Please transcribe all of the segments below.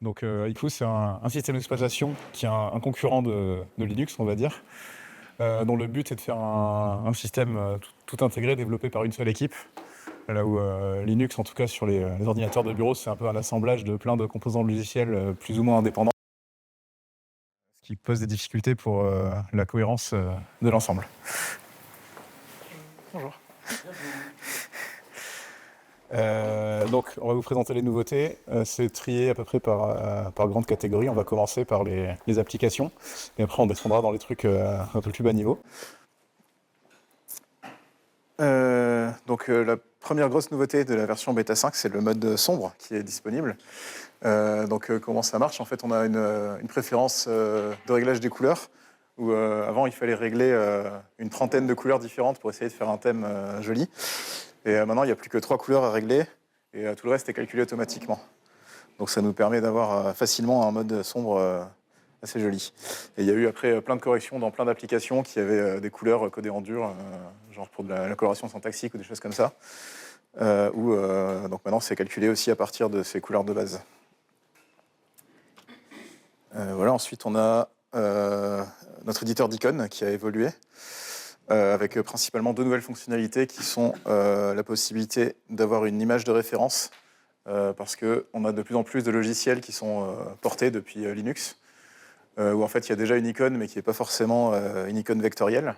Igloo, c'est un système d'exploitation qui est un concurrent de Linux, on va dire, dont le but est de faire un système tout intégré, développé par une seule équipe. Là où Linux, en tout cas sur les ordinateurs de bureau, c'est un peu un assemblage de plein de composants logiciels plus ou moins indépendants, ce qui pose des difficultés pour la cohérence de l'ensemble. Bonjour. On va vous présenter les nouveautés. C'est trié à peu près par grande catégorie. On va commencer par les applications, et après on descendra dans les trucs un peu plus bas niveau. La première grosse nouveauté de la version bêta 5, c'est le mode sombre qui est disponible. Comment ça marche? En fait, on a une préférence de réglage des couleurs, où avant il fallait régler une trentaine de couleurs différentes pour essayer de faire un thème joli. Et maintenant, il n'y a plus que 3 couleurs à régler, et tout le reste est calculé automatiquement. Donc ça nous permet d'avoir facilement un mode sombre assez joli. Et il y a eu après plein de corrections dans plein d'applications qui avaient des couleurs codées en dur, genre pour de la coloration syntaxique ou des choses comme ça. Donc maintenant, c'est calculé aussi à partir de ces couleurs de base. Ensuite, on a notre éditeur d'icônes qui a évolué. Avec principalement 2 nouvelles fonctionnalités qui sont la possibilité d'avoir une image de référence, parce qu'on a de plus en plus de logiciels qui sont portés depuis Linux, où en fait il y a déjà une icône mais qui n'est pas forcément une icône vectorielle.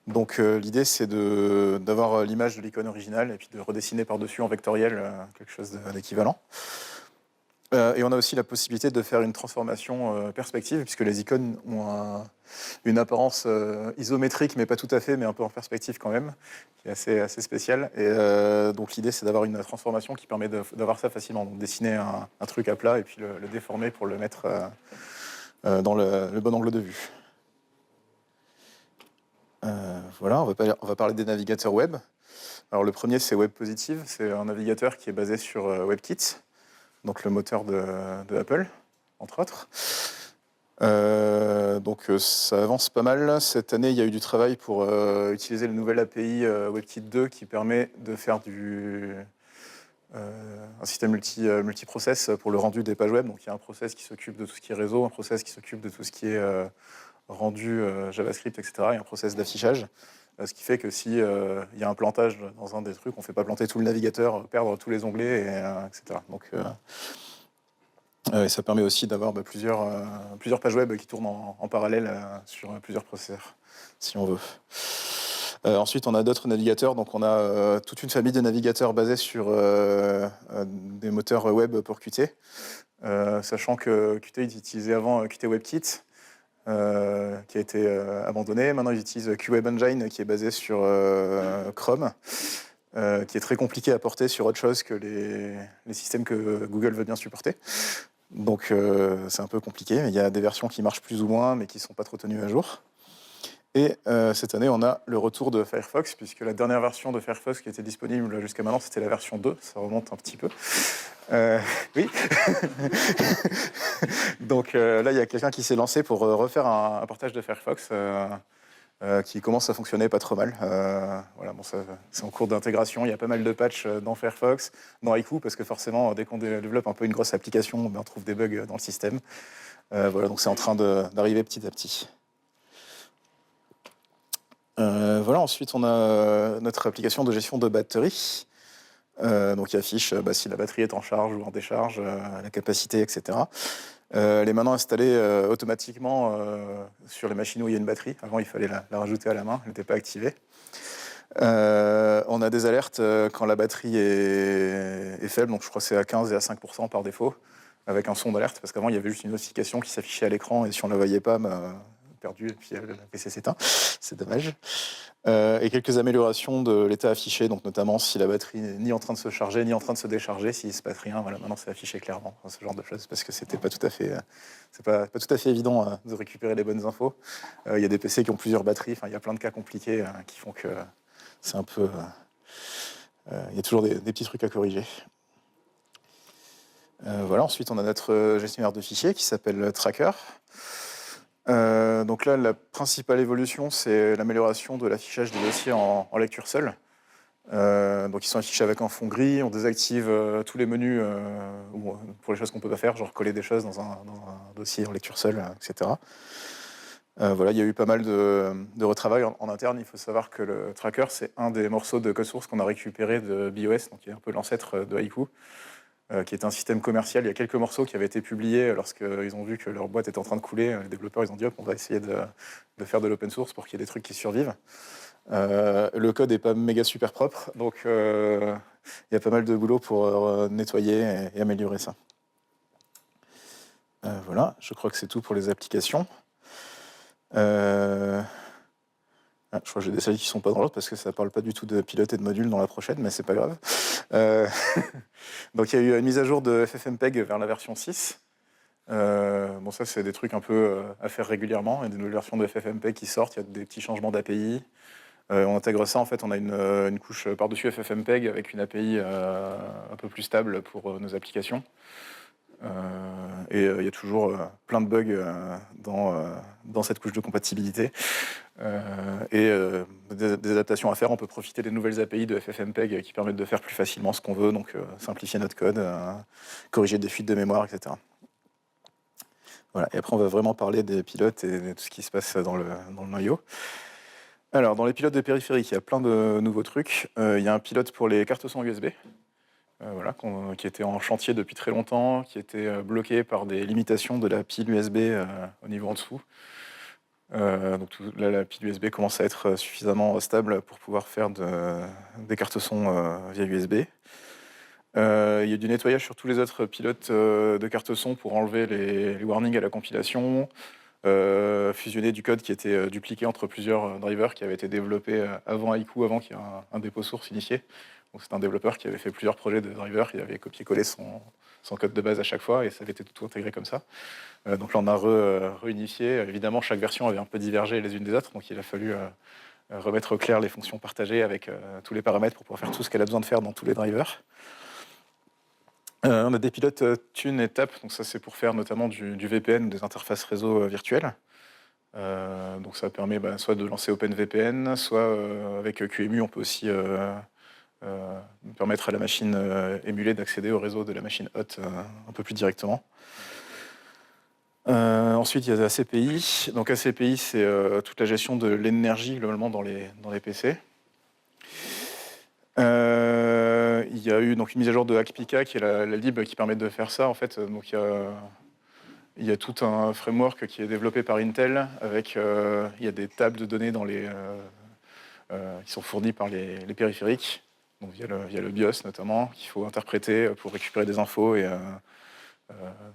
Donc l'idée c'est d'avoir l'image de l'icône originale et puis de redessiner par-dessus en vectoriel quelque chose d'équivalent. Et on a aussi la possibilité de faire une transformation perspective, puisque les icônes ont une apparence isométrique, mais pas tout à fait, mais un peu en perspective quand même, qui est assez spéciale. Et donc l'idée, c'est d'avoir une transformation qui permet d'avoir ça facilement. Donc dessiner un truc à plat et puis le déformer pour le mettre dans le bon angle de vue. On va parler des navigateurs web. Alors le premier, c'est WebPositive. C'est un navigateur qui est basé sur WebKit, donc le moteur de Apple, entre autres. Ça avance pas mal. Cette année, il y a eu du travail pour utiliser le nouvel API WebKit 2 qui permet de faire un système multiprocess pour le rendu des pages web. Donc il y a un process qui s'occupe de tout ce qui est réseau, un process qui s'occupe de tout ce qui est rendu JavaScript, etc. et un process d'affichage. Ce qui fait que si il y a un plantage dans un des trucs, on ne fait pas planter tout le navigateur, perdre tous les onglets, etc. Et ça permet aussi d'avoir plusieurs pages web qui tournent en parallèle sur plusieurs processeurs, si on veut. Ensuite, on a d'autres navigateurs. Donc, on a toute une famille de navigateurs basés sur des moteurs web pour Qt. Sachant que Qt utilisait avant Qt WebKit, qui a été abandonné. Maintenant, ils utilisent QWeb Engine, qui est basé sur Chrome, qui est très compliqué à porter sur autre chose que les systèmes que Google veut bien supporter. Donc, c'est un peu compliqué. Il y a des versions qui marchent plus ou moins, mais qui ne sont pas trop tenues à jour. Et cette année, on a le retour de Firefox, puisque la dernière version de Firefox qui était disponible jusqu'à maintenant, c'était la version 2. Ça remonte un petit peu. Oui. Donc là, il y a quelqu'un qui s'est lancé pour refaire un portage de Firefox qui commence à fonctionner pas trop mal. C'est en cours d'intégration. Il y a pas mal de patchs dans Firefox, dans Igloo, parce que forcément, dès qu'on développe un peu une grosse application, on trouve des bugs dans le système. Donc c'est en train d'arriver petit à petit. Ensuite, on a notre application de gestion de batterie. Qui affiche si la batterie est en charge ou en décharge, la capacité, etc. Elle est maintenant installée automatiquement sur les machines où il y a une batterie. Avant, il fallait la rajouter à la main, elle n'était pas activée. On a des alertes quand la batterie est faible, donc je crois que c'est à 15 et à 5% par défaut, avec un son d'alerte, parce qu'avant, il y avait juste une notification qui s'affichait à l'écran, et si on ne la voyait pas, perdu, et puis le PC s'éteint. C'est dommage. Et quelques améliorations de l'état affiché, donc notamment si la batterie n'est ni en train de se charger, ni en train de se décharger, s'il ne se passe rien, maintenant c'est affiché clairement, ce genre de choses, parce que c'était pas tout à fait, c'est pas tout à fait évident de récupérer les bonnes infos. Il y a des PC qui ont plusieurs batteries, il y a plein de cas compliqués qui font que c'est un peu... il y a toujours des petits trucs à corriger. Ensuite, on a notre gestionnaire de fichiers qui s'appelle Tracker. Donc là, la principale évolution, c'est l'amélioration de l'affichage des dossiers en lecture seule. Donc ils sont affichés avec un fond gris, on désactive tous les menus pour les choses qu'on ne peut pas faire, genre coller des choses dans un dossier en lecture seule, etc. Voilà, il y a eu pas mal de retravail en interne. Il faut savoir que le tracker, c'est un des morceaux de code source qu'on a récupéré de BIOS, donc qui est un peu l'ancêtre de Haiku, qui est un système commercial. Il y a quelques morceaux qui avaient été publiés lorsqu'ils ont vu que leur boîte était en train de couler. Les développeurs, ils ont dit hop, on va essayer de faire de l'open source pour qu'il y ait des trucs qui survivent. Le code n'est pas méga super propre, donc il y a pas mal de boulot pour nettoyer et améliorer ça. Voilà, je crois que c'est tout pour les applications. Je crois que j'ai des slides qui ne sont pas dans l'ordre parce que ça ne parle pas du tout de pilote et de module dans la prochaine, mais c'est pas grave. Donc il y a eu une mise à jour de FFmpeg vers la version 6. Bon, ça, c'est des trucs un peu à faire régulièrement. Il y a des nouvelles versions de FFmpeg qui sortent, il y a des petits changements d'API. On intègre ça, en fait, on a une couche par-dessus FFmpeg avec une API un peu plus stable pour nos applications. Et il y a toujours plein de bugs dans cette couche de compatibilité. Des adaptations à faire, on peut profiter des nouvelles API de FFmpeg qui permettent de faire plus facilement ce qu'on veut, donc simplifier notre code, corriger des fuites de mémoire, etc. Voilà. Et après, on va vraiment parler des pilotes et de tout ce qui se passe dans le noyau. Alors, dans les pilotes de périphériques, il y a plein de nouveaux trucs. Il y a un pilote pour les cartes son USB, voilà, qui était en chantier depuis très longtemps, qui était bloqué par des limitations de la pile USB au niveau en dessous. Donc là, la pile USB commence à être suffisamment stable pour pouvoir faire des cartes son via USB. Il y a du nettoyage sur tous les autres pilotes de cartes son pour enlever les warnings à la compilation, fusionner du code qui était dupliqué entre plusieurs drivers qui avaient été développés avant Haiku, avant qu'il y ait un dépôt source initié. Donc c'est un développeur qui avait fait plusieurs projets de drivers, il avait copié-collé son code de base à chaque fois et ça avait été tout intégré comme ça. Donc là on a réunifié. Évidemment chaque version avait un peu divergé les unes des autres, donc il a fallu remettre au clair les fonctions partagées avec tous les paramètres pour pouvoir faire tout ce qu'elle a besoin de faire dans tous les drivers. On a des pilotes tune et tap, donc ça c'est pour faire notamment du VPN, des interfaces réseau virtuelles. Donc ça permet soit de lancer OpenVPN, soit avec QEMU on peut aussi permettre à la machine émulée d'accéder au réseau de la machine hôte un peu plus directement. Ensuite il y a ACPI. Donc ACPI c'est toute la gestion de l'énergie globalement dans les PC. Il y a eu donc une mise à jour de Hackpika qui est la lib qui permet de faire ça en fait. Donc il y a tout un framework qui est développé par Intel avec il y a des tables de données qui sont fournies par les périphériques, donc via le BIOS notamment, qu'il faut interpréter pour récupérer des infos et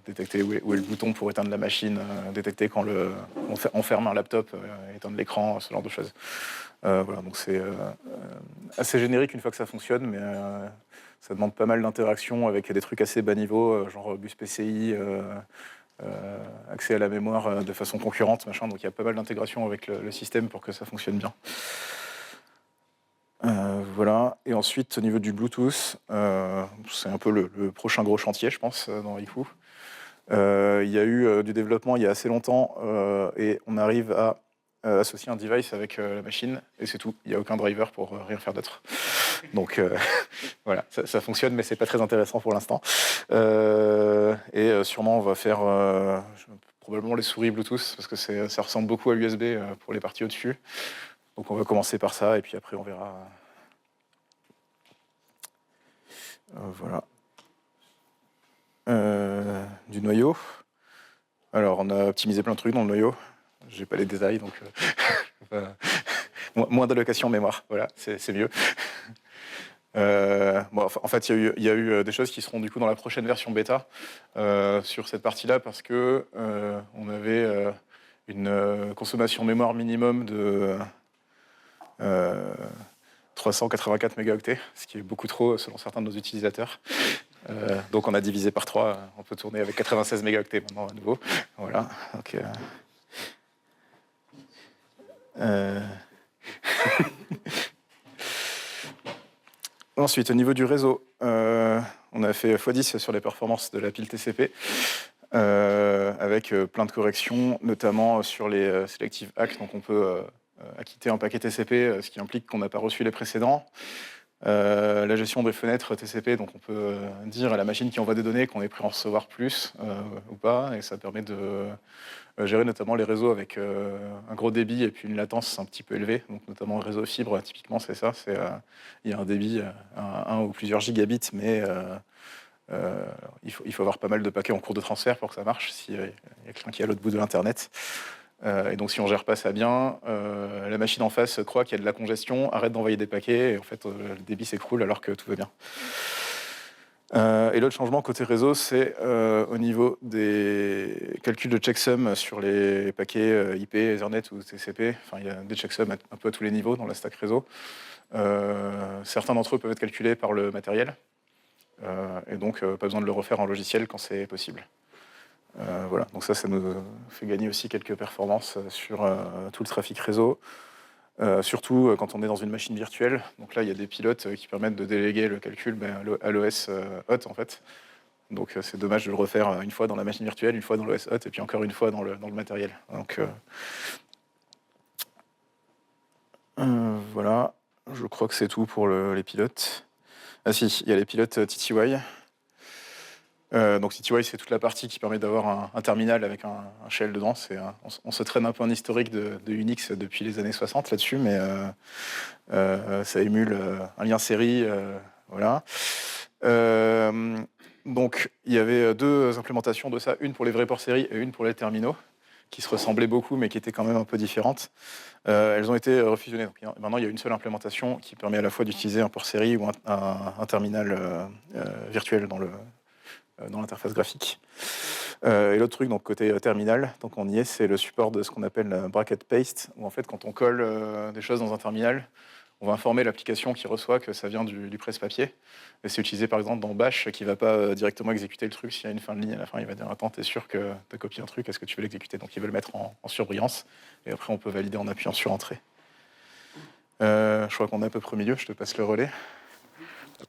détecter où est le bouton pour éteindre la machine, détecter quand on ferme un laptop, éteindre l'écran, ce genre de choses. Voilà, donc c'est assez générique une fois que ça fonctionne, mais ça demande pas mal d'interactions avec des trucs assez bas niveau, genre bus PCI, accès à la mémoire de façon concurrente, machin. Donc il y a pas mal d'intégration avec le système pour que ça fonctionne bien. Voilà. Et ensuite, au niveau du Bluetooth, c'est un peu le prochain gros chantier, je pense, dans Haiku. Il y a eu du développement il y a assez longtemps et on arrive à associer un device avec la machine et c'est tout. Il n'y a aucun driver pour rien faire d'autre. Donc voilà, ça fonctionne, mais c'est pas très intéressant pour l'instant. Sûrement, on va faire probablement les souris Bluetooth parce que ça ressemble beaucoup à l'USB pour les parties au-dessus. Donc on va commencer par ça et puis après on verra. Voilà. Du noyau. Alors on a optimisé plein de trucs dans le noyau. J'ai pas les détails donc moins d'allocation mémoire. Voilà, c'est mieux. En fait, il y a eu des choses qui seront du coup dans la prochaine version bêta sur cette partie-là parce que on avait une consommation mémoire minimum de 384 mégaoctets, ce qui est beaucoup trop selon certains de nos utilisateurs. Donc on a divisé par 3, on peut tourner avec 96 mégaoctets maintenant à nouveau. Voilà. Donc, Ensuite, au niveau du réseau, on a fait x10 sur les performances de la pile TCP, avec plein de corrections, notamment sur les selective hacks. Donc on peut acquitter un paquet TCP, ce qui implique qu'on n'a pas reçu les précédents. La gestion des fenêtres TCP, donc on peut dire à la machine qui envoie des données qu'on est prêt à en recevoir plus ou pas, et ça permet de gérer notamment les réseaux avec un gros débit et puis une latence un petit peu élevée, donc notamment le réseau fibre, typiquement c'est ça, il y a un débit, un ou plusieurs gigabits, mais il faut avoir pas mal de paquets en cours de transfert pour que ça marche, s'il y a quelqu'un qui est à l'autre bout de l'Internet. Et donc si on gère pas ça bien, la machine en face croit qu'il y a de la congestion, arrête d'envoyer des paquets, et en fait le débit s'écroule alors que tout va bien. Et l'autre changement côté réseau, c'est au niveau des calculs de checksum sur les paquets IP, Ethernet ou TCP. Enfin, il y a des checksums un peu à tous les niveaux dans la stack réseau. Certains d'entre eux peuvent être calculés par le matériel, et donc pas besoin de le refaire en logiciel quand c'est possible. Voilà, donc ça nous fait gagner aussi quelques performances sur tout le trafic réseau, surtout quand on est dans une machine virtuelle. Donc là, il y a des pilotes qui permettent de déléguer le calcul à l'OS hot, en fait. Donc c'est dommage de le refaire une fois dans la machine virtuelle, une fois dans l'OS hot, et puis encore une fois dans le matériel. Donc voilà, je crois que c'est tout pour les pilotes. Ah si, il y a les pilotes TTY. Donc TTY, c'est toute la partie qui permet d'avoir un terminal avec un shell dedans. On se traîne un peu en historique de Unix depuis les années 60 là-dessus, mais ça émule un lien série. Voilà. Donc il y avait deux implémentations de ça, une pour les vrais ports série et une pour les terminaux, qui se ressemblaient beaucoup mais qui étaient quand même un peu différentes. Elles ont été refusionnées. Donc, maintenant, il y a une seule implémentation qui permet à la fois d'utiliser un port série ou un terminal virtuel dans l'interface graphique. Et l'autre truc, donc côté terminal, donc on y est, c'est le support de ce qu'on appelle bracket paste, où en fait quand on colle des choses dans un terminal, on va informer l'application qui reçoit que ça vient du presse-papier. Et c'est utilisé par exemple dans Bash, qui ne va pas directement exécuter le truc s'il y a une fin de ligne à la fin. Il va dire attends, t'es sûr que tu as copié un truc, est-ce que tu veux l'exécuter? Donc il veut le mettre en surbrillance, et après on peut valider en appuyant sur Entrée. Je crois qu'on est à peu près au milieu, je te passe le relais. Hop.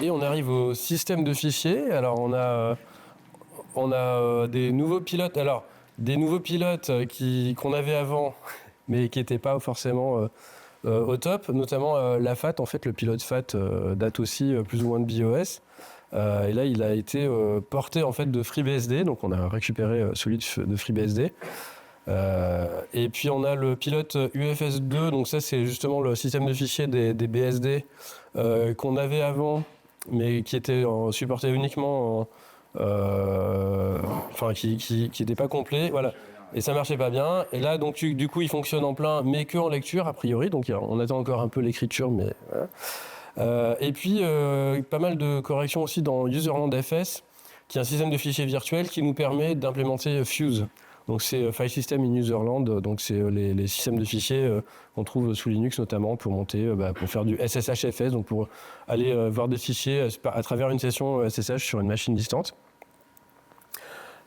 Et on arrive au système de fichiers. Alors on a des nouveaux pilotes. Alors des nouveaux pilotes qu'on avait avant, mais qui n'étaient pas forcément au top. Notamment la FAT. En fait, le pilote FAT date aussi plus ou moins de BIOS. Et là, il a été porté en fait de FreeBSD. Donc on a récupéré celui de FreeBSD. Et puis on a le pilote UFS2. Donc ça, c'est justement le système de fichiers des BSD qu'on avait avant, mais qui était supporté uniquement qui n'était pas complet, voilà. Et ça marchait pas bien. Et là, donc du coup, il fonctionne en plein, mais que en lecture a priori. Donc on attend encore un peu l'écriture, mais voilà. Et puis pas mal de corrections aussi dans Userland FS, qui est un système de fichiers virtuel qui nous permet d'implémenter Fuse. Donc c'est File System in Userland, donc c'est les systèmes de fichiers qu'on trouve sous Linux notamment pour monter, pour faire du SSHFS, donc pour aller voir des fichiers à travers une session SSH sur une machine distante.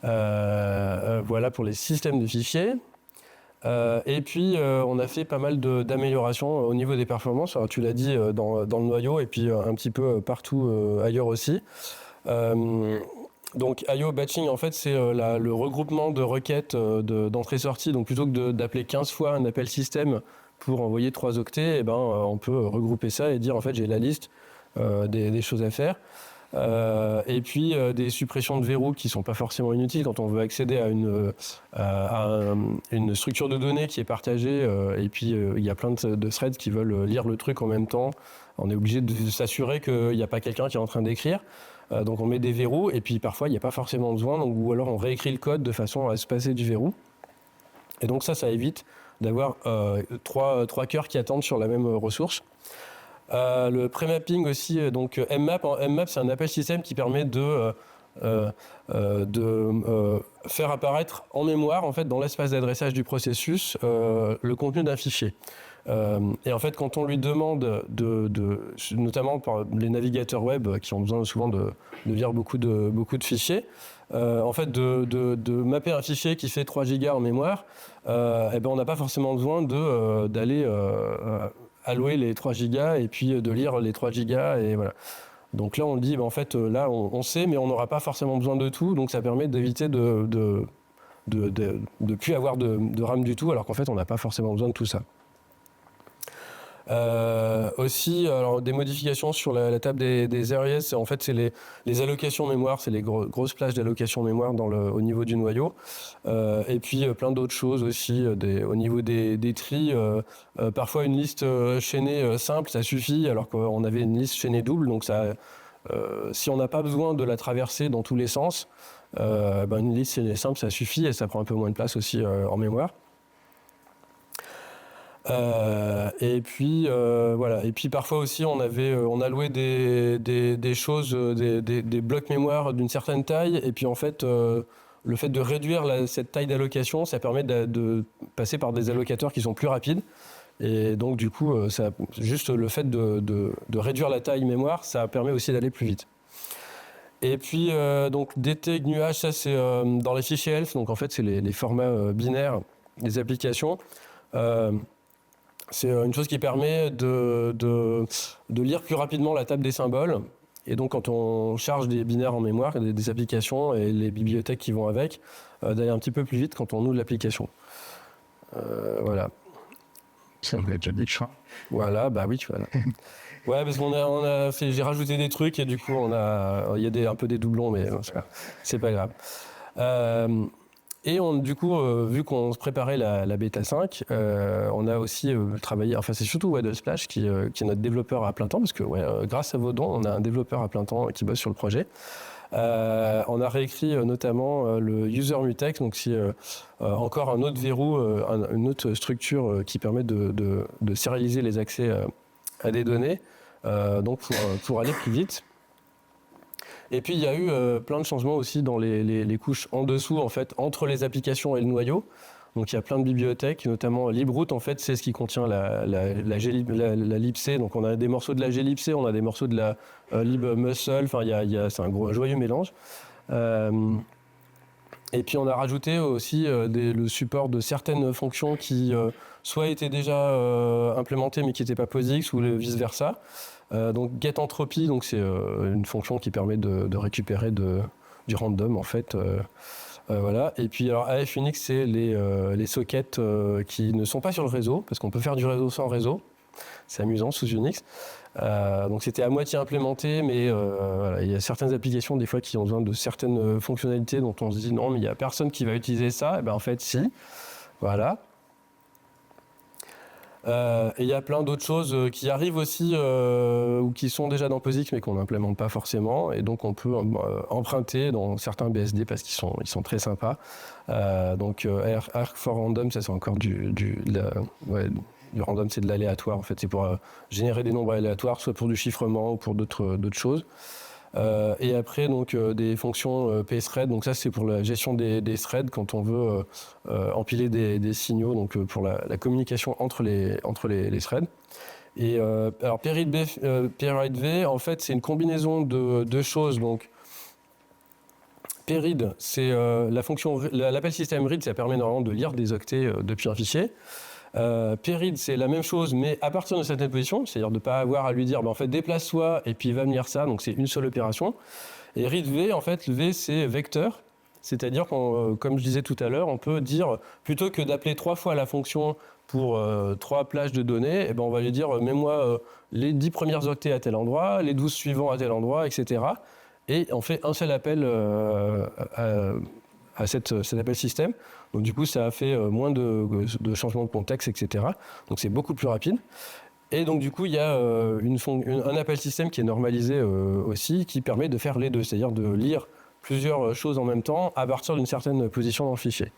Voilà pour les systèmes de fichiers. Et puis on a fait pas mal d'améliorations au niveau des performances. Alors, tu l'as dit dans le noyau et puis un petit peu partout ailleurs aussi. Donc IO batching, en fait, c'est le regroupement de requêtes d'entrée-sortie. Donc plutôt que d'appeler 15 fois un appel système pour envoyer 3 octets, on peut regrouper ça et dire en fait j'ai la liste des choses à faire. Et puis des suppressions de verrous qui ne sont pas forcément inutiles quand on veut accéder à une structure de données qui est partagée, et puis il y a plein de threads qui veulent lire le truc en même temps. On est obligé de s'assurer qu'il n'y a pas quelqu'un qui est en train d'écrire. Donc on met des verrous, et puis parfois il n'y a pas forcément besoin, ou alors on réécrit le code de façon à se passer du verrou. Et donc ça évite d'avoir trois cœurs qui attendent sur la même ressource. Le pré-mapping aussi, donc mmap. Mmap, c'est un appel système qui permet de faire apparaître en mémoire, en fait, dans l'espace d'adressage du processus, le contenu d'un fichier. Et en fait, quand on lui demande, notamment par les navigateurs web qui ont besoin souvent de lire beaucoup de fichiers, en fait, de mapper un fichier qui fait 3 gigas en mémoire, on n'a pas forcément besoin d'aller allouer les 3 gigas et puis de lire les 3 gigas, et voilà. Donc là, on dit, en fait, là, on sait, mais on n'aura pas forcément besoin de tout, donc ça permet d'éviter de de plus avoir de RAM du tout, alors qu'en fait, on n'a pas forcément besoin de tout ça. Aussi, alors, des modifications sur la table des areas, en fait, c'est les allocations mémoire, c'est les grosses plages d'allocation mémoire au niveau du noyau. Et puis, plein d'autres choses aussi, au niveau des tris. Parfois, une liste chaînée simple, ça suffit, alors qu'on avait une liste chaînée double. Donc, si on n'a pas besoin de la traverser dans tous les sens, une liste chaînée simple, ça suffit et ça prend un peu moins de place aussi en mémoire. Et puis voilà. Et puis parfois aussi on allouait des choses, des blocs mémoire d'une certaine taille. Et puis en fait, le fait de réduire cette taille d'allocation, ça permet de passer par des allocateurs qui sont plus rapides. Et donc du coup, juste le fait de réduire la taille mémoire, ça permet aussi d'aller plus vite. Et puis donc DT GNU-H, ça c'est dans les fichiers ELF. Donc en fait, c'est les formats binaires des applications. C'est une chose qui permet de lire plus rapidement la table des symboles. Et donc, quand on charge des binaires en mémoire, des applications et les bibliothèques qui vont avec, d'aller un petit peu plus vite quand on ouvre l'application. Voilà. Ça vous l'a déjà dit, je crois. Voilà, bah oui, voilà. Ouais, parce qu'on j'ai rajouté des trucs et du coup, il y a un peu des doublons, mais c'est pas grave. Et du coup, vu qu'on se préparait la bêta 5, on a aussi travaillé, enfin c'est surtout Waddlesplash qui est notre développeur à plein temps, parce que grâce à vos dons, on a un développeur à plein temps qui bosse sur le projet. On a réécrit notamment le user mutex, donc c'est encore un autre verrou, une autre structure qui permet de sérialiser les accès à des données, donc pour aller plus vite. Et puis il y a eu plein de changements aussi dans les couches en dessous, en fait, entre les applications et le noyau. Donc il y a plein de bibliothèques, notamment libre-root, en fait, c'est ce qui contient la libc. Donc on a des morceaux de la glibc, on a des morceaux de la libmuscle, enfin c'est un joyeux mélange. Et puis on a rajouté aussi le support de certaines fonctions qui soit étaient déjà implémentées mais qui n'étaient pas POSIX ou vice-versa. Donc getEntropy, donc c'est une fonction qui permet de récupérer du random en fait. Voilà. Et puis alors AF Unix, c'est les sockets qui ne sont pas sur le réseau, parce qu'on peut faire du réseau sans réseau. C'est amusant sous Unix. Donc c'était à moitié implémenté, mais voilà, il y a certaines applications des fois qui ont besoin de certaines fonctionnalités dont on se dit non, mais il n'y a personne qui va utiliser ça. Et ben en fait si. Voilà. Et il y a plein d'autres choses qui arrivent aussi ou qui sont déjà dans POSIX mais qu'on n'implémente pas forcément, et donc on peut emprunter dans certains BSD parce qu'ils sont très sympas. Donc Arc for Random, ça c'est encore du random, c'est de l'aléatoire en fait, c'est pour générer des nombres aléatoires, soit pour du chiffrement ou pour d'autres choses. Et après donc des fonctions pthread, donc ça c'est pour la gestion des threads quand on veut empiler des signaux, donc pour la communication entre les threads. Et alors PRID-V, en fait c'est une combinaison de deux choses. Donc PRID, c'est la fonction, l'appel système read, ça permet normalement de lire des octets depuis un fichier. PRID, c'est la même chose, mais à partir de certaines positions, c'est-à-dire de ne pas avoir à lui dire en fait déplace-toi et puis il va me lire ça, donc c'est une seule opération. Et read-v, en fait, le V c'est vecteur, c'est-à-dire comme je disais tout à l'heure, on peut dire plutôt que d'appeler 3 fois la fonction pour 3 plages de données, et ben on va lui dire mets-moi les 10 premières octets à tel endroit, les 12 suivants à tel endroit, etc. Et on fait un seul appel à cet appel système. Donc du coup, ça a fait moins de changements de contexte, etc. Donc c'est beaucoup plus rapide. Et donc du coup, il y a un appel système qui est normalisé aussi, qui permet de faire les deux, c'est-à-dire de lire plusieurs choses en même temps à partir d'une certaine position dans le fichier.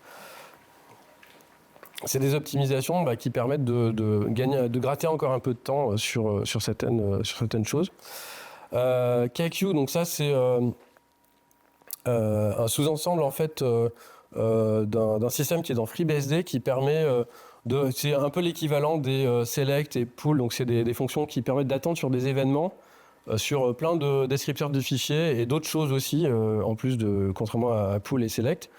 C'est des optimisations qui permettent de gratter encore un peu de temps sur certaines choses. KQ, donc ça c'est un sous-ensemble en fait d'un système qui est dans FreeBSD qui permet c'est un peu l'équivalent des select et pull, donc c'est des fonctions qui permettent d'attendre sur des événements sur plein de descripteurs de fichiers et d'autres choses aussi en plus contrairement à pull et select.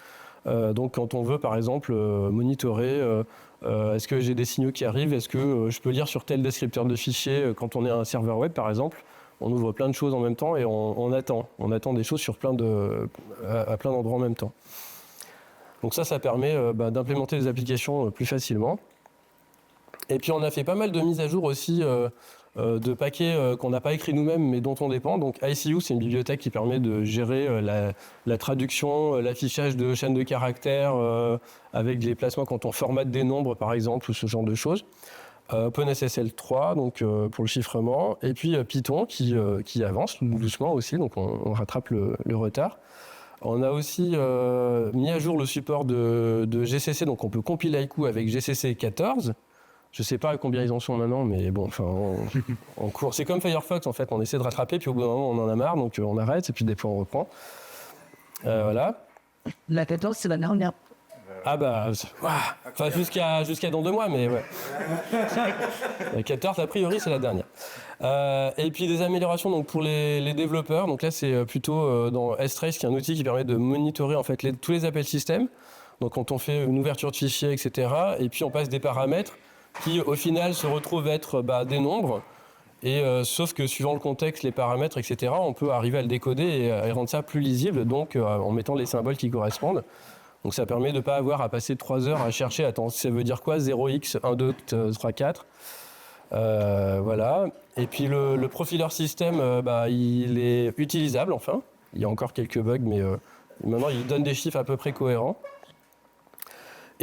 Donc quand on veut par exemple monitorer est-ce que j'ai des signaux qui arrivent, est-ce que je peux lire sur tel descripteur de fichiers quand on est un serveur web par exemple. On ouvre plein de choses en même temps et on attend des choses sur à plein d'endroits en même temps. Donc ça permet d'implémenter les applications plus facilement. Et puis on a fait pas mal de mises à jour aussi de paquets qu'on n'a pas écrits nous-mêmes mais dont on dépend. Donc ICU, c'est une bibliothèque qui permet de gérer la traduction, l'affichage de chaînes de caractères avec des placements quand on formate des nombres par exemple ou ce genre de choses. OpenSSL 3 donc, pour le chiffrement. Et puis Python qui avance doucement aussi, donc on rattrape le retard. On a aussi mis à jour le support de GCC, donc on peut compiler Haiku avec GCC 14. Je ne sais pas à combien ils en sont maintenant, mais bon, enfin, en cours. C'est comme Firefox, en fait. On essaie de rattraper, puis au bout d'un moment, on en a marre, donc on arrête, et puis des fois, on reprend. Voilà. La 14, c'est la dernière. Ah bah, enfin, jusqu'à dans 2 mois, mais ouais. La 14, a priori, c'est la dernière. Et puis des améliorations donc, pour les développeurs. Donc là, c'est plutôt dans S-Trace, qui est un outil qui permet de monitorer en fait, tous les appels système. Donc quand on fait une ouverture de fichier, etc. Et puis on passe des paramètres qui au final se retrouvent être des nombres, et sauf que suivant le contexte, les paramètres, etc., on peut arriver à le décoder et rendre ça plus lisible, donc en mettant les symboles qui correspondent. Donc ça permet de ne pas avoir à passer 3 heures à chercher, attends, ça veut dire quoi 0x, 1, 2, 3, 4 voilà. Et puis le profiler système, il est utilisable enfin. Il y a encore quelques bugs, mais maintenant il donne des chiffres à peu près cohérents.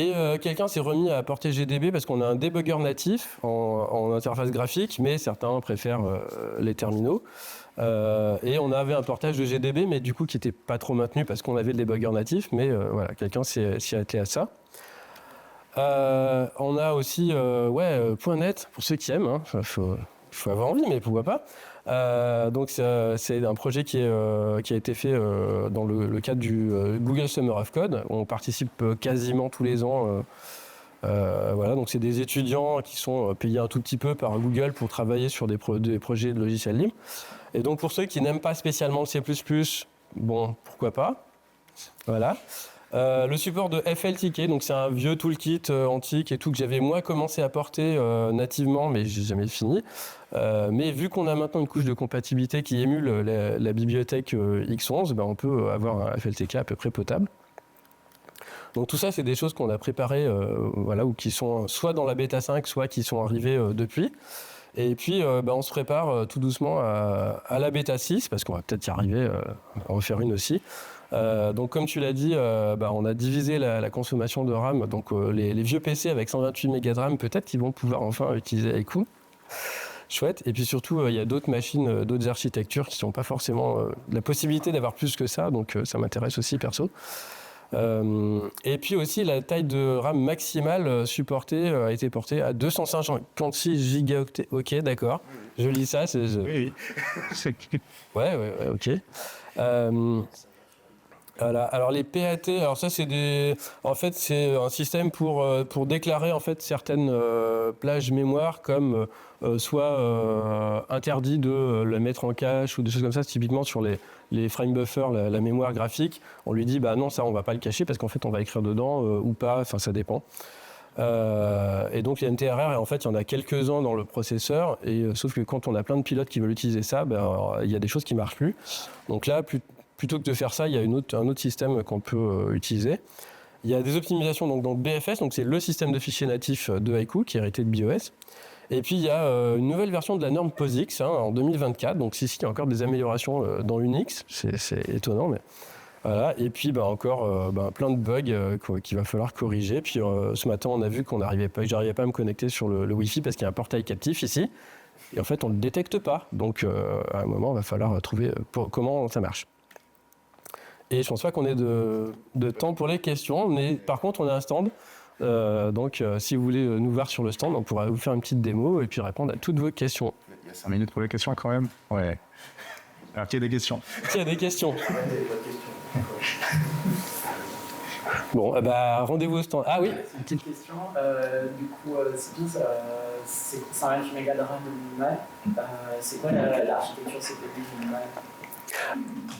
Et quelqu'un s'est remis à porter GDB parce qu'on a un debugger natif en interface graphique, mais certains préfèrent les terminaux. Et on avait un portage de GDB, mais du coup qui n'était pas trop maintenu parce qu'on avait le debugger natif, mais voilà, quelqu'un s'y a attelé à ça. On a aussi .NET, pour ceux qui aiment, hein. Faut avoir envie, mais pourquoi pas. Donc c'est un projet qui a été fait dans le cadre du Google Summer of Code. On participe quasiment tous les ans. Voilà, donc c'est des étudiants qui sont payés un tout petit peu par Google pour travailler sur des projets de logiciels libres. Et donc pour ceux qui n'aiment pas spécialement le C++, bon, pourquoi pas. Voilà. Le support de FLTK, donc c'est un vieux toolkit antique et tout que j'avais moi commencé à porter nativement, mais j'ai jamais fini. Mais vu qu'on a maintenant une couche de compatibilité qui émule la bibliothèque X11, on peut avoir un FLTK à peu près potable. Donc tout ça, c'est des choses qu'on a préparées, voilà, ou qui sont soit dans la bêta 5, soit qui sont arrivées depuis. Et puis, on se prépare tout doucement à la bêta 6, parce qu'on va peut-être y arriver, à en faire une aussi. Donc comme tu l'as dit, on a divisé la consommation de RAM. Donc les vieux PC avec 128 Mb de RAM, peut-être qu'ils vont pouvoir enfin utiliser Haiku. Chouette. Et puis surtout, il y a d'autres machines, d'autres architectures qui n'ont pas forcément la possibilité d'avoir plus que ça. Donc ça m'intéresse aussi perso. Et puis aussi, la taille de RAM maximale supportée a été portée à 256 Go. Ok, d'accord. Je lis ça. Oui. Ouais, ok. Voilà. Alors les PAT, alors ça c'est c'est un système pour déclarer en fait certaines plages mémoire comme soit interdit de la mettre en cache ou des choses comme ça. Typiquement sur les frame buffers, la mémoire graphique, on lui dit non, ça on va pas le cacher parce qu'en fait on va écrire dedans ou pas. Enfin ça dépend. Et donc les NTRR, en fait il y en a quelques-uns dans le processeur et sauf que quand on a plein de pilotes qui veulent utiliser ça, il y a des choses qui marchent plus. Donc là plutôt que de faire ça, il y a un autre système qu'on peut utiliser. Il y a des optimisations donc, dans le BFS, donc c'est le système de fichiers natif de Haiku qui est hérité de BIOS. Et puis il y a une nouvelle version de la norme POSIX en 2024. Donc ici, il y a encore des améliorations dans Unix, c'est étonnant, mais voilà. Et puis encore plein de bugs qu'il va falloir corriger. Puis ce matin, on a vu que j'arrivais pas à me connecter sur le Wi-Fi parce qu'il y a un portail captif ici. Et en fait, on ne le détecte pas. Donc à un moment, il va falloir trouver comment ça marche. Et je pense pas qu'on ait de temps pour les questions, mais par contre, on a un stand. Donc, si vous voulez nous voir sur le stand, on pourra vous faire une petite démo et puis répondre à toutes vos questions. Il y a 5 minutes pour les questions quand même. Ouais. Alors, qui a des questions? Qui a des questions? Bon, rendez-vous au stand. Ah oui. Une petite question. Du coup, CPU, c'est 128 mégas de RAM de minimal. C'est quoi l'architecture CPU minimale?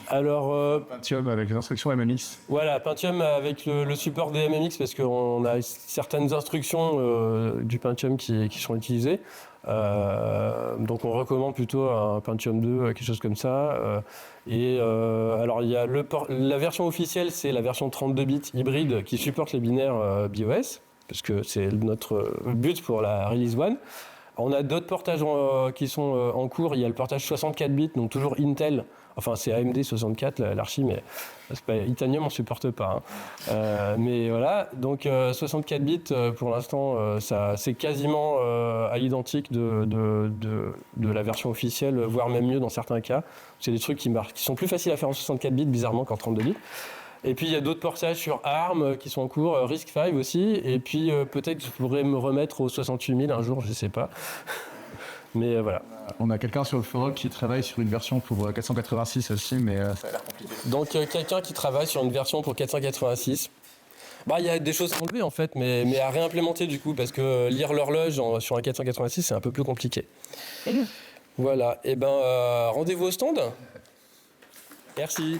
Alors, Pentium avec les instructions MMX. voilà, Pentium avec le support des MMX, parce qu'on a certaines instructions du Pentium qui sont utilisées. Donc on recommande plutôt un Pentium 2, quelque chose comme ça. Alors il y a la version officielle, c'est la version 32 bits hybride qui supporte les binaires BIOS, parce que c'est notre but pour la Release 1. On a d'autres portages qui sont en cours. Il y a le portage 64 bits, donc toujours Intel. Enfin, c'est AMD 64, l'archi, mais c'est pas Itanium, on ne supporte pas. Hein. Mais voilà, donc 64 bits, pour l'instant, c'est quasiment à l'identique de la version officielle, voire même mieux dans certains cas. C'est des trucs qui sont plus faciles à faire en 64 bits, bizarrement, qu'en 32 bits. Et puis il y a d'autres portages sur ARM qui sont en cours, RISC-V aussi. Et puis peut-être que je pourrais me remettre au 68 000 un jour, je ne sais pas. Mais voilà. On a quelqu'un sur le forum qui travaille sur une version pour 486 aussi, mais Donc quelqu'un qui travaille sur une version pour 486. Il y a des choses à enlever en fait, mais à réimplémenter du coup, parce que lire l'horloge sur un 486, c'est un peu plus compliqué. Voilà, et rendez-vous au stand. Merci.